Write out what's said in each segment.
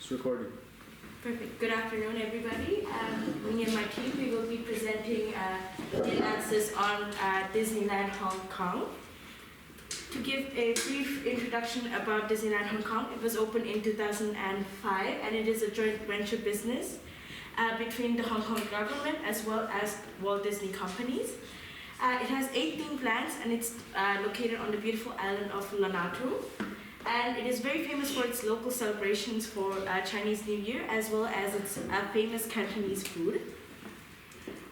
It's recording. Perfect. Good afternoon, everybody. Me and my team, we will be presenting the analysis on Disneyland Hong Kong. To give a brief introduction about Disneyland Hong Kong, it was opened in 2005 and it is a joint venture business between the Hong Kong government as well as Walt Disney Companies. It has 8 theme lands and it's located on the beautiful island of Lanatu. And it is very famous for its local celebrations for Chinese New Year as well as its famous Cantonese food.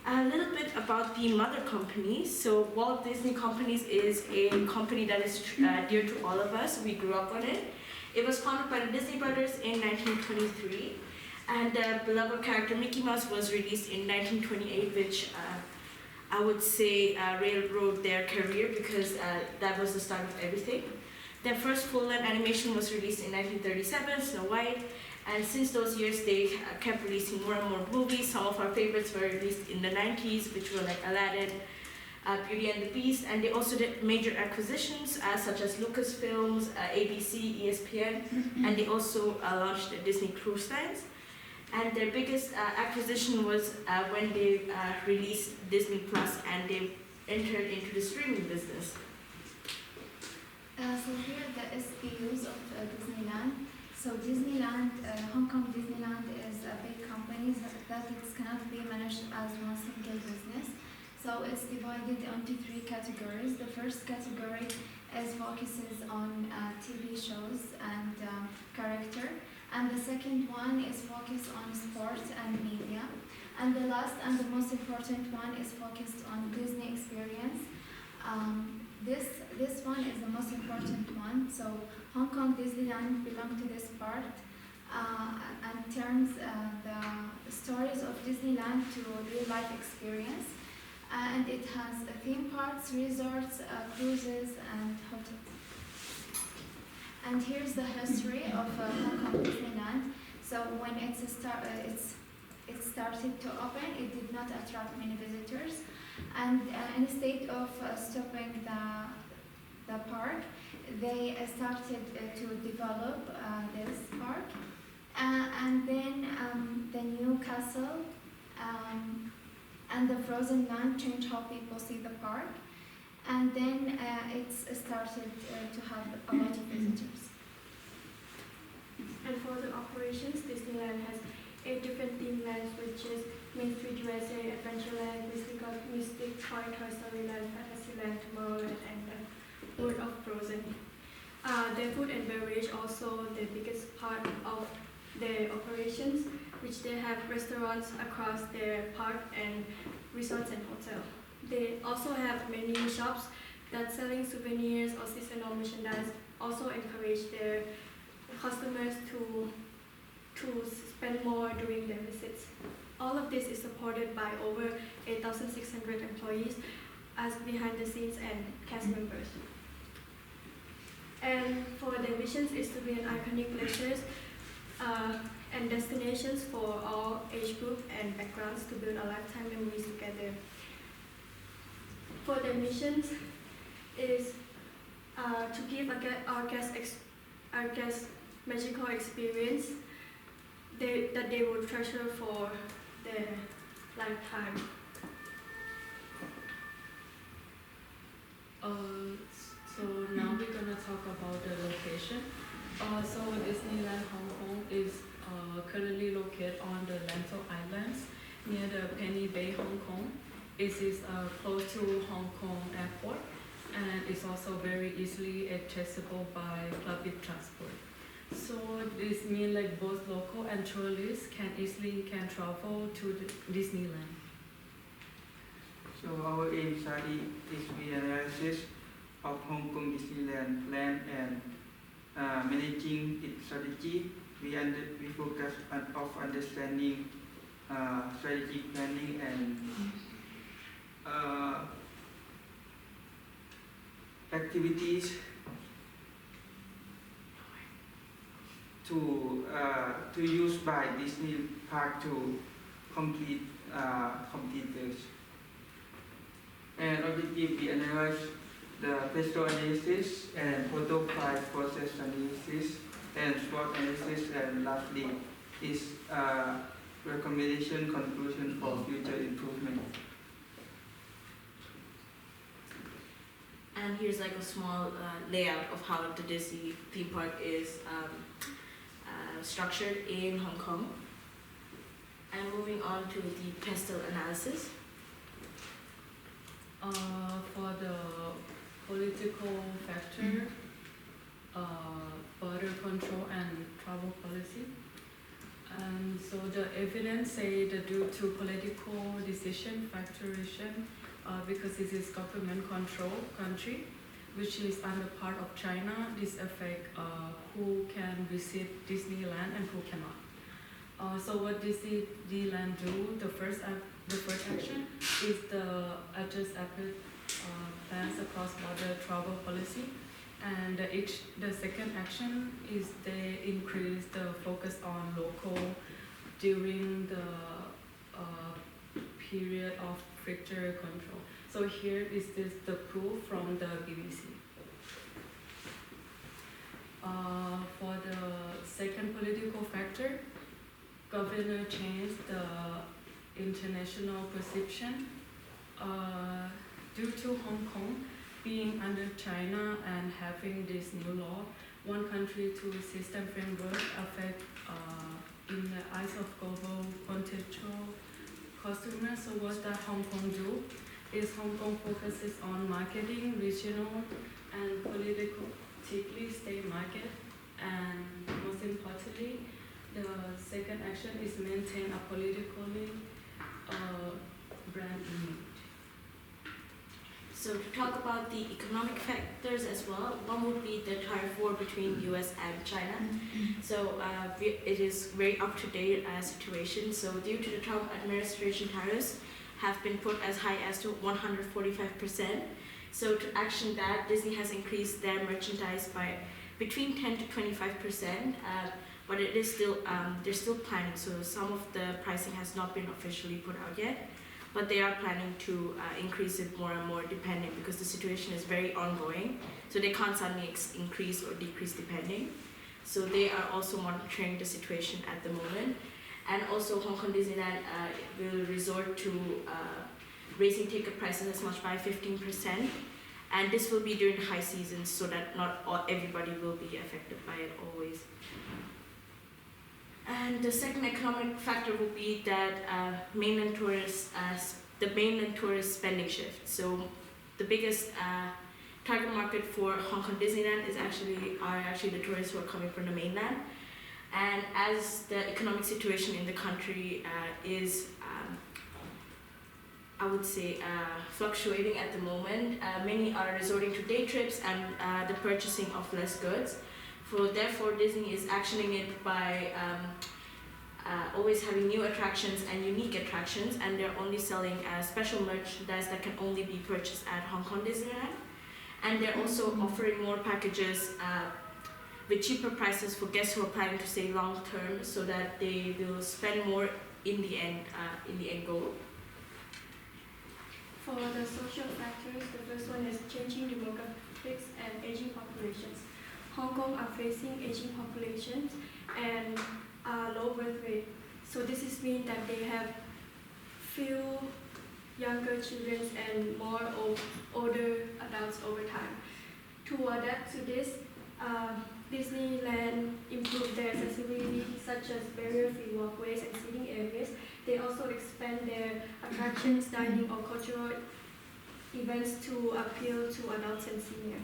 A little bit about the mother company. So Walt Disney Companies is a company that is dear to all of us. We grew up on it. It was founded by the Disney brothers in 1923. And the beloved character Mickey Mouse was released in 1928, which I would say railroad their career because that was the start of everything. Their first full-length animation was released in 1937, Snow White, and since those years they kept releasing more and more movies. Some of our favorites were released in the 90s, which were like Aladdin, Beauty and the Beast, and they also did major acquisitions such as Lucasfilms, ABC, ESPN, and they also launched the Disney Cruise Lines. And their biggest acquisition was when they released Disney Plus and they entered into the streaming business. So here are the SBUs of Disneyland. So Disneyland, Hong Kong Disneyland is a big company that it cannot be managed as one single business. So it's divided into 3 categories. The first category focuses on TV shows and character. And the second one is focused on sports and media. And the last and the most important one is focused on Disney experience. This one is the most important one. So Hong Kong Disneyland belongs to this part and turns the stories of Disneyland to real life experience. And it has theme parks, resorts, cruises, and hotels. And here's the history of Hong Kong Disneyland. So when it started to open, it did not attract many visitors. And instead of stopping the park, they started to develop this park. And then the new castle and the frozen land changed how people see the park. And then it started to have a lot of visitors. And for the operations, Disneyland has 8 different theme lands, which is Main Street USA, Adventureland, Mystic, Toy Story Land, Fantasyland, Tomorrowland, and the World of Frozen. Their food and beverage also the biggest part of their operations, which they have restaurants across their park and resorts and hotels. They also have many shops that selling souvenirs or seasonal merchandise, also encourage their customers to spend more during their visits. All of this is supported by over 8,600 employees as behind the scenes and cast members. And for their missions is to be an iconic places and destinations for all age group and backgrounds to build a lifetime memories together. For their missions is to give our guests magical experience that they will treasure for their lifetime. So now we're gonna talk about the location. So Disneyland Hong Kong is currently located on the Lantau Islands near the Penny Bay, Hong Kong. It is close to Hong Kong Airport and it's also very easily accessible by public transport. So this means like both local and tourists can travel to Disneyland. So our aim study is the analysis of Hong Kong Disneyland plan and managing its strategy. We focus on understanding strategic planning and activities to use by Disney Park to complete this. And objective, we analyze the visual analysis and photo file process analysis and SWOT analysis, and lastly is recommendation conclusion for future improvement. And here's like a small layout of how the Disney theme park is structured in Hong Kong. And moving on to the pestle analysis. For the political factor, border control and travel policy. And so the evidence say that due to political decision factoration, because this is government control country, which is under part of China, this affect who can visit Disneyland and who cannot. So what Disneyland do, the first action is the adjust plans across border travel policy, and the second action is they increase the focus on local during the period of stricter control. So here is the proof from the BBC. For the second political factor, governor changed the international perception. Due to Hong Kong being under China and having this new law, one country, two system framework affect in the eyes of global potential customers. So what does Hong Kong do? Is Hong Kong focuses on marketing, regional and politically state market, and most importantly, the second action is maintain a politically brand image. So to talk about the economic factors as well, one would be the tariff war between US and China. So it is very up-to-date situation. So due to the Trump administration, tariffs have been put as high as to 145%. So to action that, Disney has increased their merchandise by between 10 to 25%, but it is still they're still planning. So some of the pricing has not been officially put out yet, but they are planning to increase it more and more depending, because the situation is very ongoing. So they can't suddenly increase or decrease depending. So they are also monitoring the situation at the moment. And also Hong Kong Disneyland will resort to raising ticket prices as much by 15%. And this will be during high seasons, so that not everybody will be affected by it always. And the second economic factor will be that mainland tourists, the mainland tourist spending shift. So the biggest target market for Hong Kong Disneyland are actually the tourists who are coming from the mainland. And as the economic situation in the country is, I would say, fluctuating at the moment, many are resorting to day trips and the purchasing of less goods. Therefore, Disney is actioning it by always having new attractions and unique attractions, and they're only selling special merchandise that can only be purchased at Hong Kong Disneyland. And they're also offering more packages with cheaper prices for guests who are planning to stay long term, so that they will spend more in the end goal. For the social factors, the first one is changing demographics and aging populations. Hong Kong are facing aging populations and low birth rate. So this is mean that they have few younger children and more older adults over time. To adapt to this, Disneyland improved their accessibility, such as barrier-free walkways and seating areas. They also expand their attractions, dining, or cultural events to appeal to adults and seniors.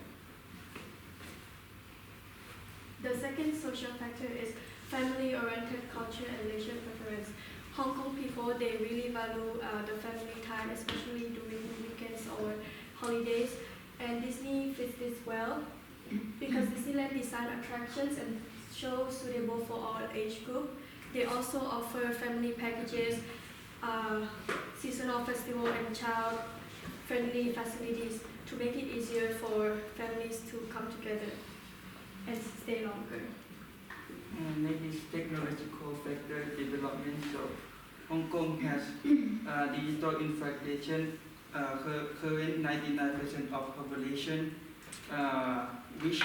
The second social factor is family-oriented culture and leisure preference. Hong Kong people, they really value the family time, especially during weekends or holidays. And Disney fits this well because Disneyland design attractions and shows suitable for all age group. They also offer family packages, seasonal festival, and child-friendly facilities to make it easier for families to come together and stay longer. Next is technological factor development. So Hong Kong has digital infrastructure, current 99% of population, which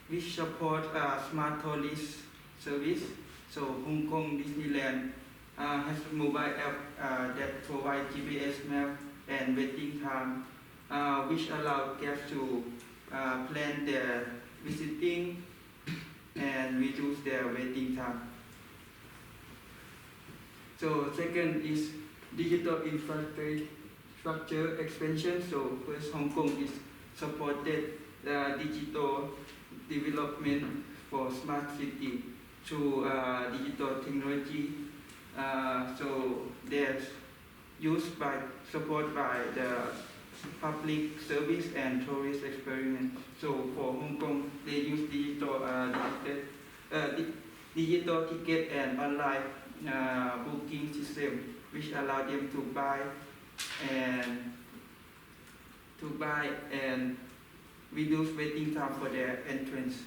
which support smart tourist service. So Hong Kong Disneyland has a mobile app that provides GPS map and waiting time, which allow guests to plan their visiting and reduce their waiting time. So second is digital infrastructure expansion. So first, Hong Kong is supported digital development for smart city through digital technology. So there's support by the public service and tourist experiment. So for Hong Kong, they use digital ticket and online booking system, which allow them to buy and reduce waiting time for their entrance.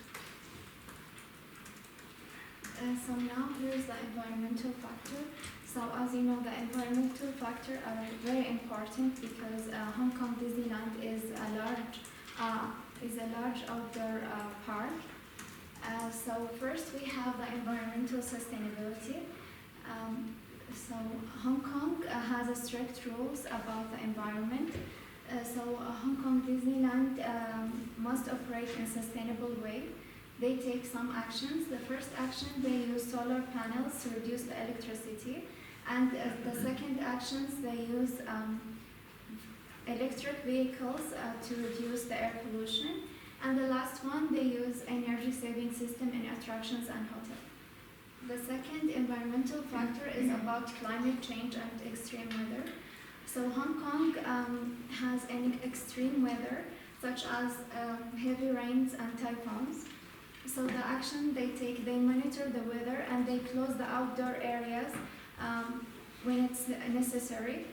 So now here's the environmental factor. So as you know, the environmental factor are very important because Hong Kong Disneyland is a large outdoor park. So first we have the environmental sustainability. So Hong Kong has a strict rules about the environment. So Hong Kong Disneyland must operate in a sustainable way. They take some actions. The first action, they use solar panels to reduce the electricity. And the second actions, they use electric vehicles to reduce the air pollution. And the last one, they use energy saving system in attractions and hotels. The second environmental factor is about climate change and extreme weather. So Hong Kong has any extreme weather, such as heavy rains and typhoons. So the action they take, they monitor the weather and they close the outdoor areas when it's necessary.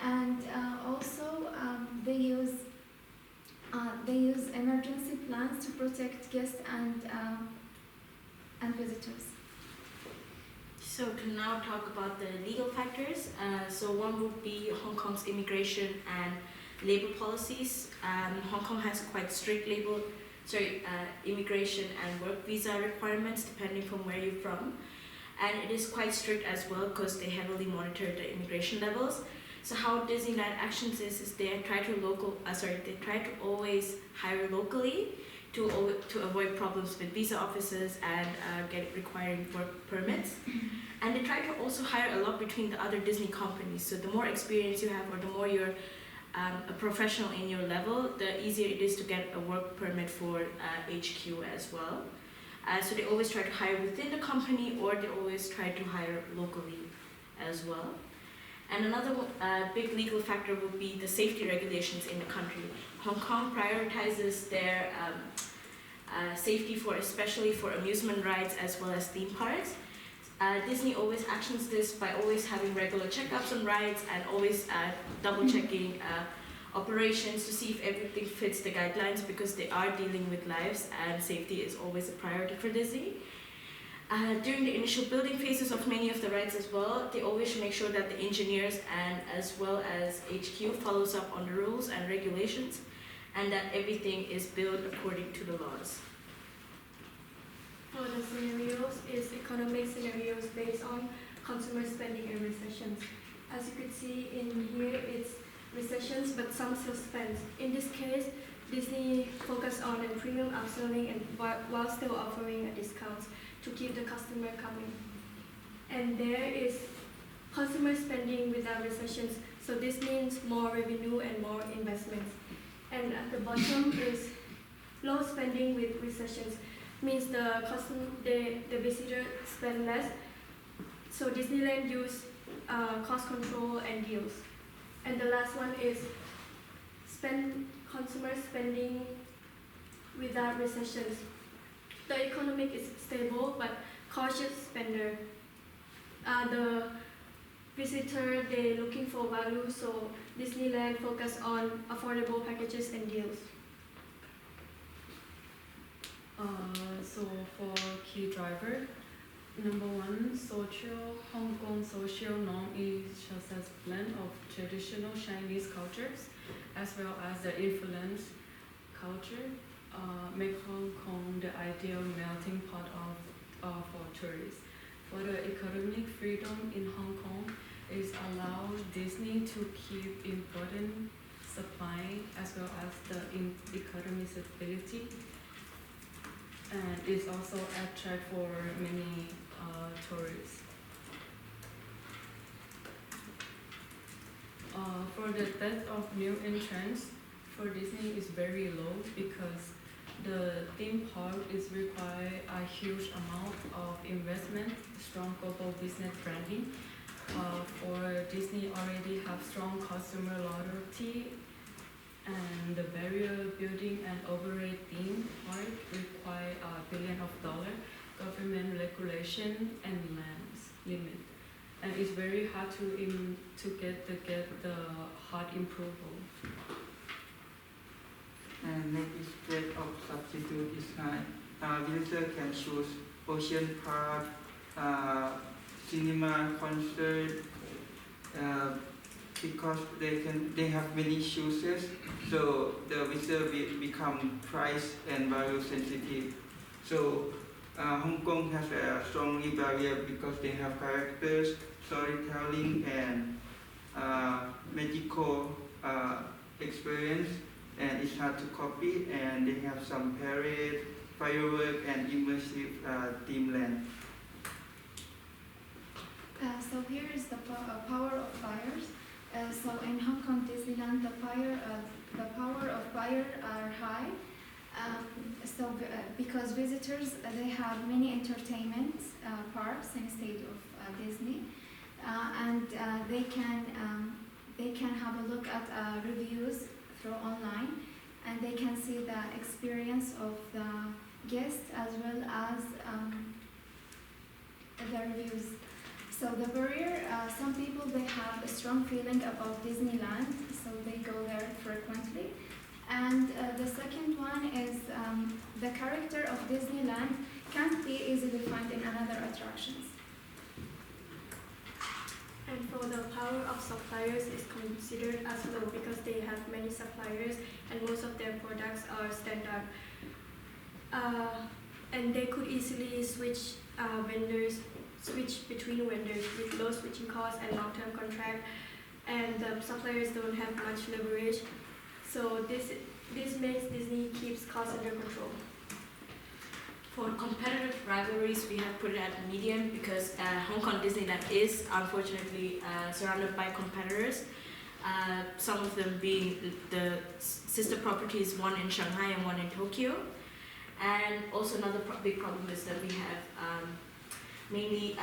And also they use emergency plans to protect guests and visitors. So to now talk about the legal factors. So one would be Hong Kong's immigration and labor policies. Hong Kong has quite strict immigration and work visa requirements depending from where you're from, and it is quite strict as well because they heavily monitor the immigration levels. So how Disneyland actions is they try to always hire locally to avoid problems with visa offices and requiring work permits. And they try to also hire a lot between the other Disney companies. So the more experience you have, or the more you're a professional in your level, the easier it is to get a work permit for HQ as well. So they always try to hire within the company, or they always try to hire locally as well. And another big legal factor would be the safety regulations in the country. Hong Kong prioritizes their safety especially for amusement rides as well as theme parks. Disney always actions this by always having regular checkups on rides and always double checking operations to see if everything fits the guidelines, because they are dealing with lives and safety is always a priority for Disney. During the initial building phases of many of the rides as well, they always make sure that the engineers and as well as HQ follows up on the rules and regulations, and that everything is built according to the laws. For the scenarios is economic scenarios based on consumer spending and recessions. As you could see in here, it's recessions but some suspense. In this case, Disney focused on a premium upselling and while still offering a discounts to keep the customer coming. And there is consumer spending without recessions, so this means more revenue and more investments. And at the bottom is low spending with recessions, means the visitor spend less. So Disneyland use cost control and deals. And the last one is consumer spending without recessions. The economic is stable but cautious spender. The visitor, they're looking for value, so Disneyland focus on affordable packages and deals. So for key driver, number one, Hong Kong social norm is just as blend of traditional Chinese cultures as well as the influence culture. make Hong Kong the ideal melting pot for tourists. For the economic freedom in Hong Kong, it allows Disney to keep important supply as well as the economic stability, and it's also attract for many tourists. For the depth of new entrants for Disney is very low because the theme park is require a huge amount of investment, strong global business branding. For Disney already have strong customer loyalty, and the barrier building and operate theme park require $1 billion government regulation and lands limit, and it's very hard to get the hard approval. And next state of substitute is visitor can choose ocean park, cinema, concert, because they have many choices, so the visitor will become price and value sensitive. So Hong Kong has a strongly barrier because they have characters, storytelling, and magical experience, and it's hard to copy. And they have some parade, firework, and immersive theme land. So here is the power of buyers. So in Hong Kong Disneyland, the power of buyer are high. Because visitors they have many entertainment parks instead of Disney, and they can have a look at reviews through online, and they can see the experience of the guests as well as the reviews. So the barrier, some people they have a strong feeling about Disneyland, so they go there frequently. And the second one is the character of Disneyland can't be easily found in another attractions. And for the power of suppliers is considered as low because they have many suppliers and most of their products are standard. And they could easily switch between vendors with low switching costs and long-term contract, and the suppliers don't have much leverage. So this makes Disney keeps costs under control. For competitive rivalries, we have put it at medium because Hong Kong Disneyland is unfortunately surrounded by competitors. Some of them being the sister properties, one in Shanghai and one in Tokyo. And also another big problem is that we have mainly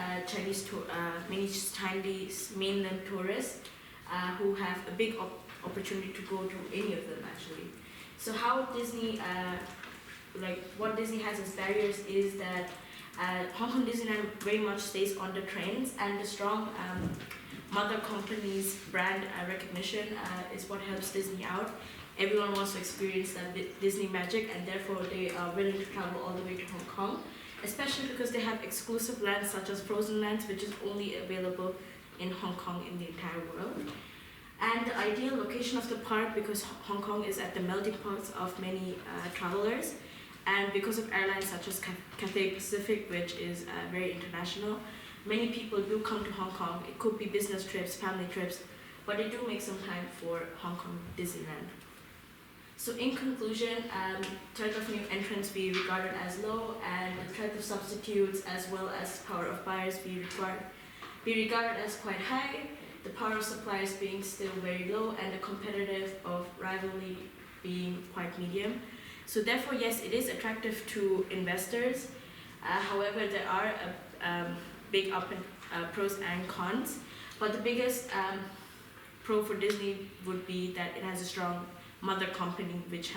Chinese mainland tourists who have a big opportunity to go to any of them actually. So how Disney, what Disney has as barriers is that Hong Kong Disneyland very much stays on the trends, and the strong mother company's brand recognition is what helps Disney out. Everyone wants to experience that Disney magic, and therefore they are willing to travel all the way to Hong Kong, especially because they have exclusive lands such as Frozen Lands, which is only available in Hong Kong in the entire world. And the ideal location of the park, because Hong Kong is at the melting pot of many travelers, and because of airlines such as Cathay Pacific, which is very international, many people do come to Hong Kong. It could be business trips, family trips, but they do make some time for Hong Kong Disneyland. So in conclusion, threat of new entrants be regarded as low, and the threat of substitutes as well as power of buyers be regarded as quite high, the power of suppliers being still very low, and the competitive of rivalry being quite medium. So therefore, yes, it is attractive to investors. However, there are big pros and cons, but the biggest pro for Disney would be that it has a strong mother company which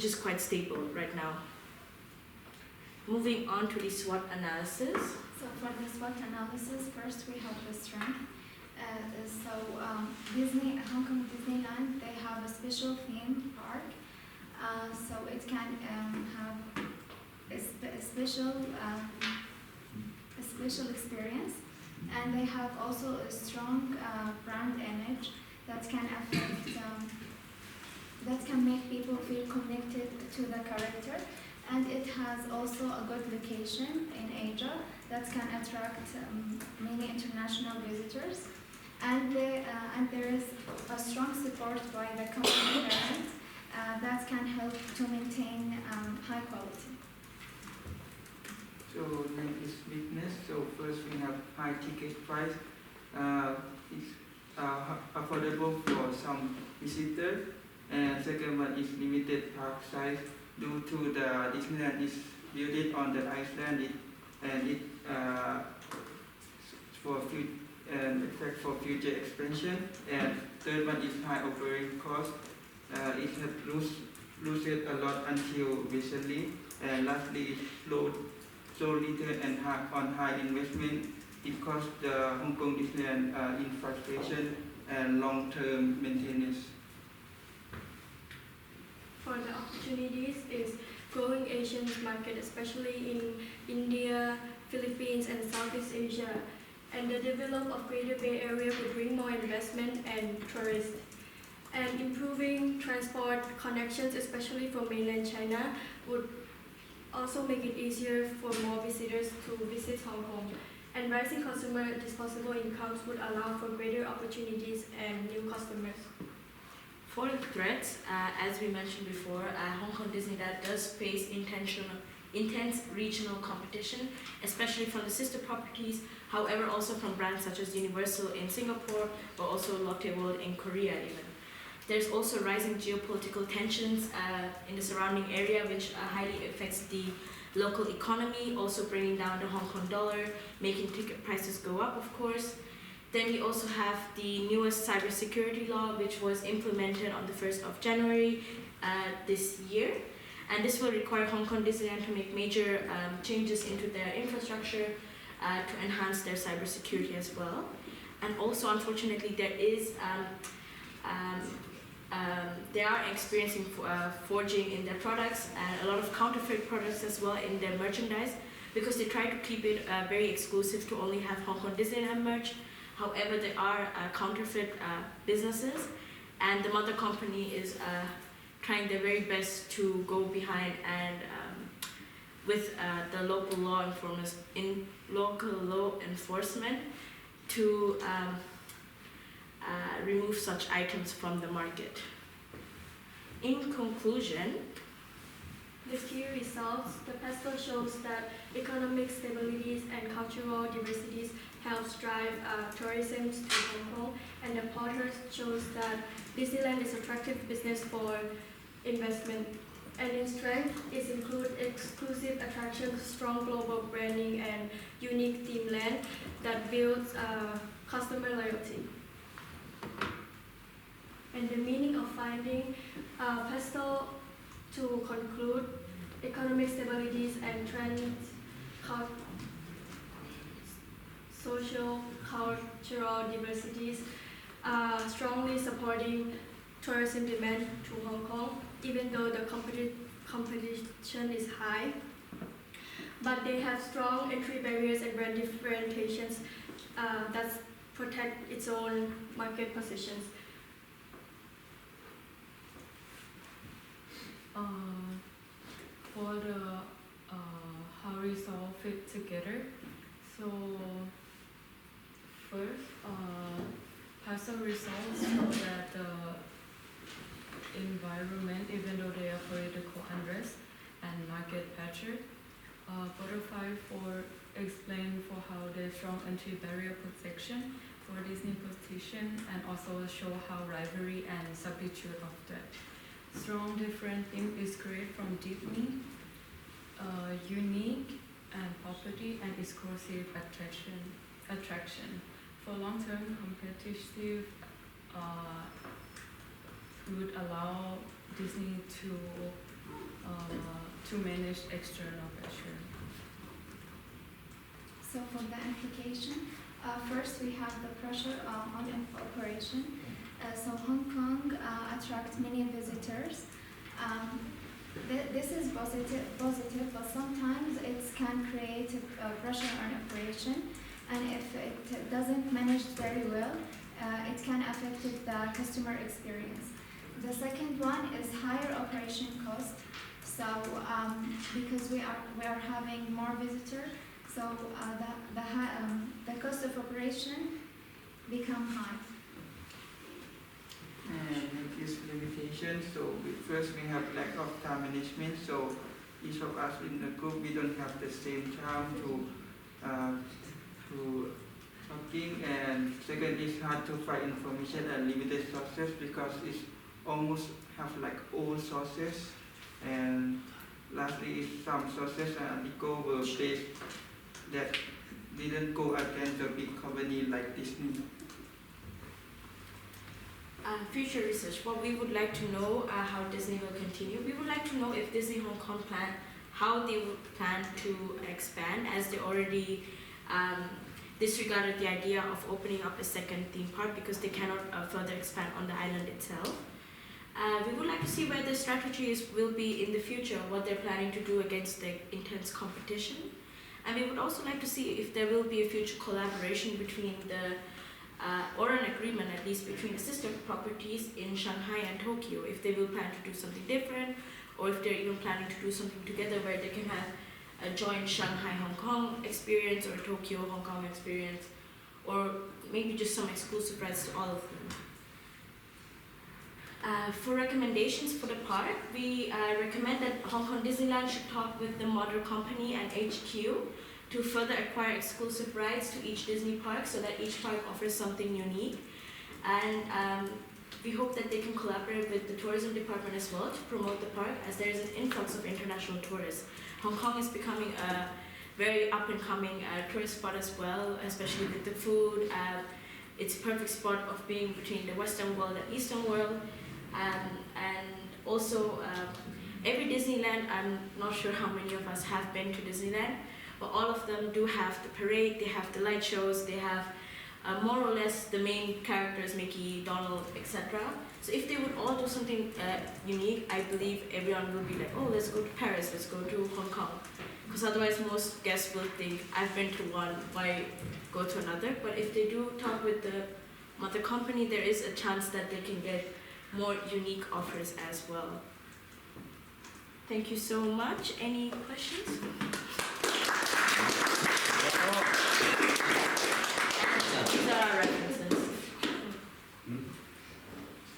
is quite stable right now. Moving on to the SWOT analysis. So for the SWOT analysis, first we have the strength. Hong Kong Disneyland, they have a special theme park, so it can have a special experience, and they have also a strong brand image that can affect that can make people feel connected to the character. And it has also a good location in Asia that can attract many international visitors. And there is a strong support by the company parent that can help to maintain high quality. So name is weakness. So first we have high ticket price. It's affordable for some visitors. And second one is limited park size due to the Disneyland is built on the Iceland and it for effect for future expansion. And third one is high operating cost. It has lost it a lot until recently. And lastly is so little and high investment. It costs the Hong Kong Disneyland infrastructure and long-term maintenance. For the opportunities is growing Asian market, especially in India, Philippines, and Southeast Asia. And the development of Greater Bay Area would bring more investment and tourists. And improving transport connections, especially for mainland China, would also make it easier for more visitors to visit Hong Kong. And rising consumer disposable incomes would allow for greater opportunities and new customers. For the threats, as we mentioned before, Hong Kong Disneyland does face intense regional competition, especially from the sister properties, however also from brands such as Universal in Singapore or also Lotte World in Korea even. There's also rising geopolitical tensions in the surrounding area which highly affects the local economy, also bringing down the Hong Kong dollar, making ticket prices go up of course. Then we also have the newest cybersecurity law which was implemented on the 1st of January this year. And this will require Hong Kong Disneyland to make major changes into their infrastructure to enhance their cybersecurity as well. And also unfortunately they are experiencing forging in their products and a lot of counterfeit products as well in their merchandise because they try to keep it very exclusive to only have Hong Kong Disneyland merch. However, there are counterfeit businesses and the mother company is trying their very best to go behind and with the local law enforcement to remove such items from the market. In conclusion, The key results, the PESTEL shows that economic stabilities and cultural diversities helps drive tourism to Hong Kong, and the Potter shows that Disneyland is attractive business for investment. And in strength, it includes exclusive attractions, strong global branding, and unique theme land that builds customer loyalty. And the meaning of finding PESTEL to conclude economic stabilities and trends, social, cultural diversities, strongly supporting tourism demand to Hong Kong, even though the competition is high. But they have strong entry barriers and brand differentiations that protect its own market positions. For the how we all fit together. So first, PESTEL results show that the environment, even though there are political unrest and market pressure, Butterfly explain for how there's strong anti-barrier protection for Disney position and also show how rivalry and substitute of that. Strong different theme is created from Disney, unique and property and exclusive attraction. For long-term competitive would allow Disney to manage external pressure. So for the implication, first we have the pressure on operation. So Hong Kong attracts many visitors. This is positive, but sometimes it can create pressure on operation, and if it doesn't manage very well, it can affect the customer experience. The second one is higher operation cost. So because we are having more visitors, so the cost of operation become high. And this limitation, so first we have lack of time management, so each of us in the group, we don't have the same time to talking, and second is hard to find information and limited sources because it's almost have like old sources, and lastly is some sources and articles were based that didn't go against the big company like Disney. Future research. What we would like to know how Disney will continue. We would like to know if Disney Hong Kong how they would plan to expand, as they already disregarded the idea of opening up a second theme park because they cannot further expand on the island itself. We would like to see where the strategies will be in the future, what they're planning to do against the intense competition. And we would also like to see if there will be a future collaboration between or an agreement at least between the sister properties in Shanghai and Tokyo, if they will plan to do something different, or if they're even planning to do something together where they can have a joint Shanghai Hong Kong experience or Tokyo Hong Kong experience, or maybe just some exclusive rights to all of them. For recommendations for the park, we recommend that Hong Kong Disneyland should talk with the model company and HQ to further acquire exclusive rights to each Disney park so that each park offers something unique. And we hope that they can collaborate with the tourism department as well to promote the park, as there is an influx of international tourists. Hong Kong is becoming a very up-and-coming tourist spot as well, especially with the food. It's a perfect spot of being between the Western world and Eastern world. And also, every Disneyland, I'm not sure how many of us have been to Disneyland, but all of them do have the parade, they have the light shows, they have more or less the main characters, Mickey, Donald, etc. So if they would all do something unique, I believe everyone will be like, oh, let's go to Paris, let's go to Hong Kong. Because otherwise most guests will think, I've been to one, why go to another? But if they do talk with the mother company, there is a chance that they can get more unique offers as well. Thank you so much. Any questions? These are our references.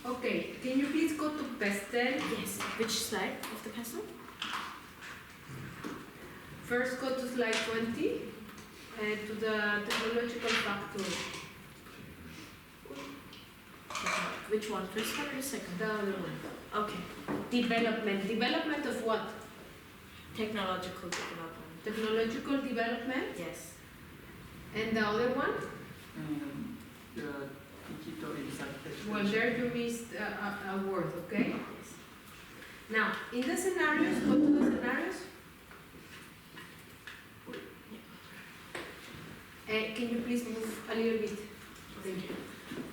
Okay, can you please go to pastel? Yes. Which slide of the pastel? First go to slide 20 and to the technological factor. Which one? First one or second? The other one. Okay. Development. Development of what? Technological development. Technological development. Yes. And the other one? The digital insight. Well, there you missed a word, okay? Yes. Now, in the scenarios, go to the scenarios. Can you please move a little bit? Thank you.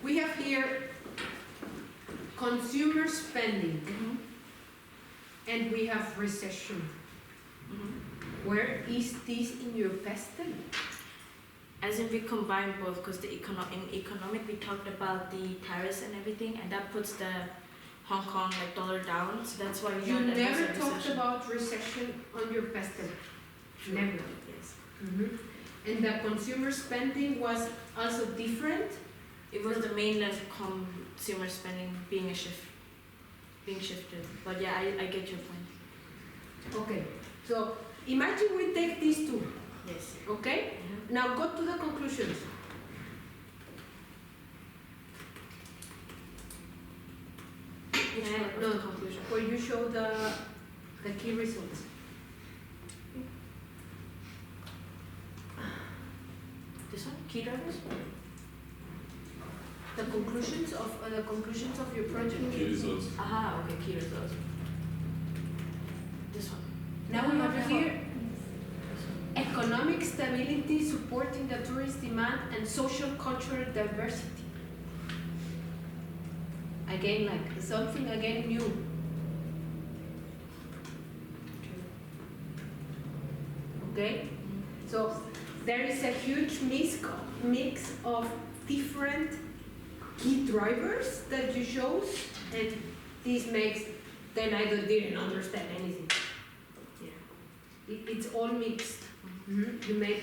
We have here consumer spending, and we have recession. Where is this in your pastel? As in we combine both, because in economic we talked about the tariffs and everything, and that puts the Hong Kong like dollar down. So that's why we You know that there's a never talked recession. about recession on your pastel. Sure. Never. Yes. And the consumer spending was also different. It was the mainland consumer spending being shifted. But yeah, I get your point. Okay. So imagine we take these two. Yes. Okay. Now go to the conclusions. Which one of No, the conclusion? where you show the key results. This one? Key drivers? The conclusions of your project. Key results. Aha, okay, key results. This one. Now we have here This one. economic stability supporting the tourist demand and social cultural diversity. Again, like something again new. Okay? So there is a huge mix of different key drivers that you chose, and this makes, then I didn't understand anything. Yeah. It's all mixed. You make